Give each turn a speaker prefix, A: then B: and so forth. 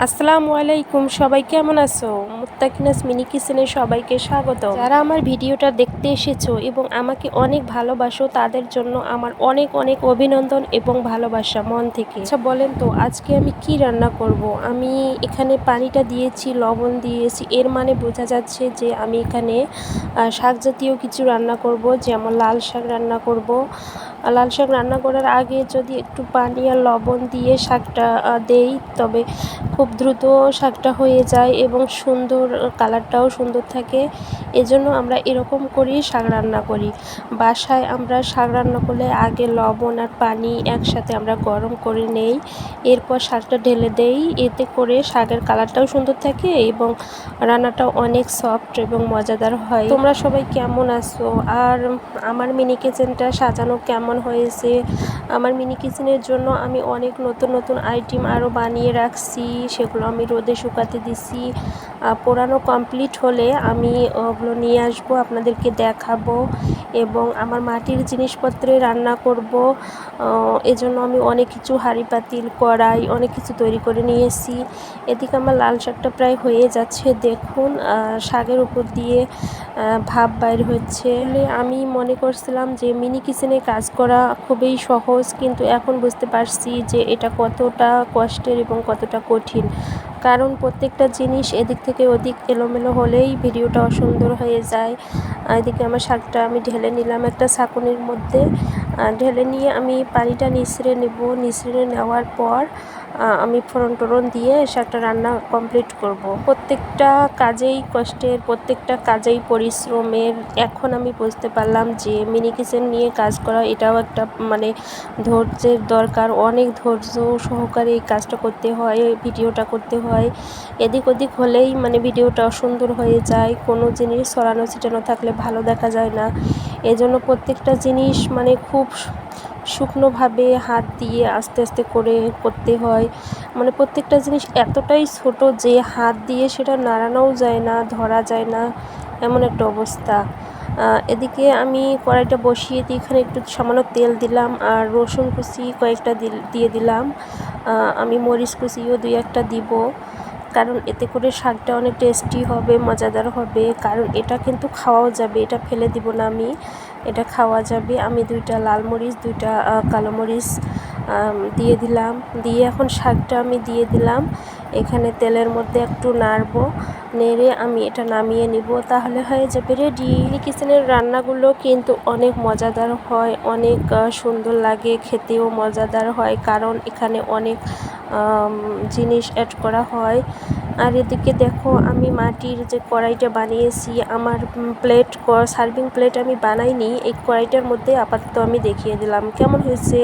A: আসসালামু আলাইকুম, সবাই কেমন আছো? মুত্তাকিনাস মিনি কিচেনে সবাইকে স্বাগত। যারা আমার ভিডিওটা দেখতে এসেছো এবং আমাকে অনেক ভালোবাসো তাদের জন্য আমার অনেক অনেক অভিনন্দন এবং ভালোবাসা মন থেকে। আচ্ছা বলেন তো আজকে আমি কি রান্না করব? আমি এখানে পানিটা দিয়েছি, লবণ দিয়েছি, এর মানে বোঝা যাচ্ছে যে আমি এখানে শাক জাতীয় কিছু রান্না করব, যেমন লাল শাক রান্না করব। লাল শাক রান্না করার আগে যদি একটু পানি আর লবণ দিয়ে শাকটা দেই তবে খুব দ্রুত শাকটা হয়ে যায় এবং সুন্দর কালারটাও সুন্দর থাকে। এজন্য আমরা এরকম করেই শাক রান্না করি। বাসায় আমরা শাক রান্না করলে আগে লবণ আর পানি একসাথে আমরা গরম করে নেই, এরপর শাকটা ঢেলে দেই। এতে করে শাকের কালারটাও সুন্দর থাকে এবং রান্নাটাও অনেক সফট এবং মজাদার হয়। তোমরা সবাই কেমন আছো? আর আমার মিনি কিচেনটা সাজানো কেমন হয়েছে? আমার মিনি কিচেনের জন্য আমি অনেক নতুন নতুন আইটেম আরও বানিয়ে রাখছি, সেগুলো আমি রোদে শুকাতে দিছি। পোড়ানো কমপ্লিট হলে আমি ওগুলো নিয়ে আসবো, আপনাদেরকে দেখাবো এবং আমার মাটির জিনিসপত্রে রান্না করব। এজন্য আমি অনেক কিছু হাঁড়ি পাতিল কড়াই অনেক কিছু তৈরি করে নিয়েছি। এদিকে আমার লাল শাকটা প্রায় হয়ে যাচ্ছে, দেখুন শাকের উপর দিয়ে ভাপ বাইর হচ্ছে। আমি মনে করছিলাম যে মিনি কিচেনে কাজ করা খুবই সহজ, কিন্তু এখন বুঝতে পারছি যে এটা কতটা কষ্টের এবং কতটা কঠিন। কারণ প্রত্যেকটা জিনিস এদিক থেকে ওদিক এলোমেলো হলেই ভিডিওটা অসুন্দর হয়ে যায়। এদিকে আমার শাকটা আমি ঢেলে নিলাম একটা ছাঁকনির মধ্যে। ঢেলে নিয়ে আমি পানিটা নিঃসড়ে নেব। নিঃসড়ে নেওয়ার পর আমি ফোড়ন টোড়ন দিয়ে শাকটা রান্না কমপ্লিট করব। প্রত্যেকটা কাজেই কষ্টের, প্রত্যেকটা কাজেই পরিশ্রমের। এখন আমি বুঝতে পারলাম যে মিনি কিচেন নিয়ে কাজ করা এটাও একটা ধৈর্যের দরকার। অনেক ধৈর্য সহকারে এই কাজটা করতে হয়, ভিডিওটা করতে হয়। এদিক ওদিক হলেই ভিডিওটা অসুন্দর হয়ে যায়। কোনো জিনিস ছড়ানো ছিটানো থাকলে ভালো দেখা যায় না। এজন্য প্রত্যেকটা জিনিস খুব শুকনোভাবে হাত দিয়ে আস্তে আস্তে করে করতে হয়। প্রত্যেকটা জিনিস এতটাই ছোট যে হাত দিয়ে সেটা নাড়ানোও যায় না, ধরা যায় না, এমন একটা অবস্থা। এদিকে আমি কড়াইটা বসিয়ে দিয়ে এখানে একটু সামান্য তেল দিলাম আর রসুন কুচি কয়েকটা দিয়ে দিলাম। আমি মরিচ কুচিও 2-1টা দিব, কারণ এতে করে শাকটা অনেক টেস্টি হবে, মজাদার হবে। কারণ এটা কিন্তু খাওয়াও যাবে, এটা ফেলে দিব না আমি, এটা খাওয়া যাবে। আমি 2টা লাল মরিচ 2টা কালো মরিচ দিয়ে দিলাম। দিয়ে এখন শাকটা আমি দিয়ে দিলাম এখানে তেলের মধ্যে, একটু নাড়বো। নেড়ে আমি এটা নামিয়ে নিব, তাহলে হয়ে যাবে রেডি। মিনি কিচেনের রান্নাগুলো কিন্তু অনেক মজাদার হয়, অনেক সুন্দর লাগে, খেতেও মজাদার হয়, কারণ এখানে অনেক জিনিস অ্যাড করা হয়। আর এদিকে দেখো আমি মাটির যে কড়াইটা বানিয়েছি, আমার সার্ভিং প্লেট আমি বানাইনি, এই কড়াইটার মধ্যে আপাতত আমি দেখিয়ে দিলাম কেমন হয়েছে।